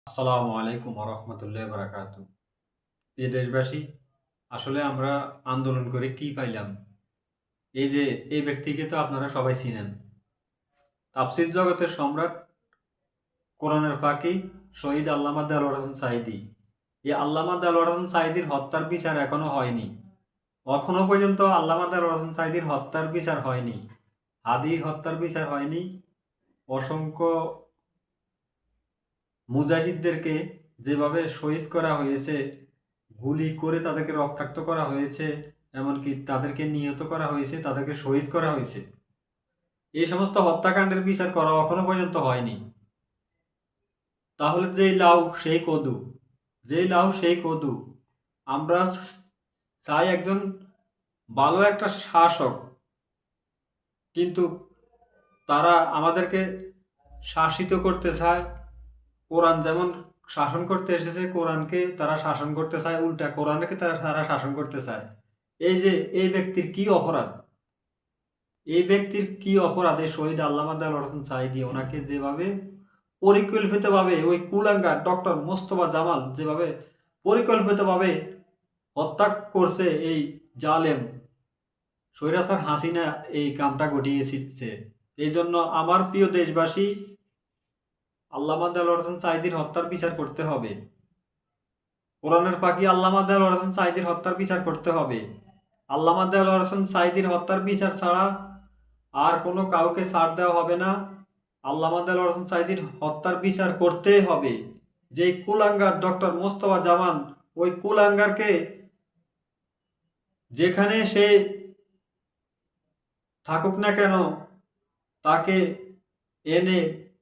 আসসালামু আলাইকুম রহমতুল্লাহ বারাকাত। প্রিয় দেশবাসী, আসলে আমরা আন্দোলন করে কি পাইলাম? এই যে এই ব্যক্তিকে তো আপনারা সবাই চিনেন। তাফসীর জগতের সম্রাট, কোরআনের ফাঁকি, শহীদ আল্লামা দেলোয়ার হোসেন সাঈদী। এই আল্লামা দেলোয়ার হোসেন সাঈদীর হত্যার বিচার এখনো হয়নি। এখনো পর্যন্ত আল্লামা দেলোয়ার হোসেন সাঈদীর হত্যার বিচার হয়নি। হাদির হত্যার বিচার হয়নি। অসংখ্য মুজাহিদদেরকে যেভাবে শহীদ করা হয়েছে, গুলি করে তাদেরকে রক্তাক্ত করা হয়েছে, এমনকি তাদেরকে নিহত করা হয়েছে, তাদেরকে শহীদ করা হয়েছে। এই সমস্ত হত্যাকাণ্ডের বিচার করা এখনো পর্যন্ত হয়নি। তাহলে যেই লাউ সেই কদু, যেই লাউ সেই কদু। আমরা চাই একজন ভালো একটা শাসক, কিন্তু তারা আমাদেরকে শাসিত করতে চায়। কোরআন যেমন শাসন করতে এসেছে, কোরআনকে তারা শাসন করতে চায়, উল্টা কোরআনকে তারা শাসন করতে চায়। এই যে এই ব্যক্তির কি অপরাধ? এই ব্যক্তির কি অপরাধ? এই শহীদ আল্লামা দেলোয়ার হোসেন সাঈদী ওনাকে যেভাবে পরিকল্পিতভাবে ওই কুলাঙ্গার ডক্টর মোস্তফা জামাল যেভাবে পরিকল্পিতভাবে হত্যা করছে, এই জালেম স্বৈরাচার হাসিনা এই কামটা ঘটিয়েছে। এই জন্য আমার প্রিয় দেশবাসী, আল্লামা দেলোয়ার হোসেন সাঈদীর হত্যার বিচার করতে হবে। কোরআনের পাখি আল্লামা দেলোয়ার হোসেন সাঈদীর হত্যার বিচার করতে হবে। আল্লামা দেলোয়ার হোসেন সাঈদীর হত্যার বিচার ছাড়া আর কোনো কাউকে ছাড় দেওয়া হবে না। আল্লামা দেলোয়ার হোসেন সাঈদীর হত্যার বিচার করতেই হবে। যে কুলাঙ্গার ডক্টর মোস্তফা জামান, ওই কুলাঙ্গারকে যেখানে সে থাকুক না কেন, তাকে এনে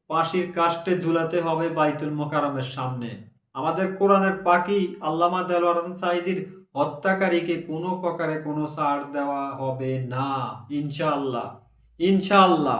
ফাঁসির কাস্টে ঝুলাতে হবে বাইতুল মোকাররমের সামনে। আমাদের কোরআনের পাখি আল্লামা দেলোয়ার হোসেন সাঈদীর হত্যাকারীকে কোনো প্রকারে কোনো ছাড় দেওয়া হবে না, ইনশাআল্লাহ। ইনশাআল্লাহ।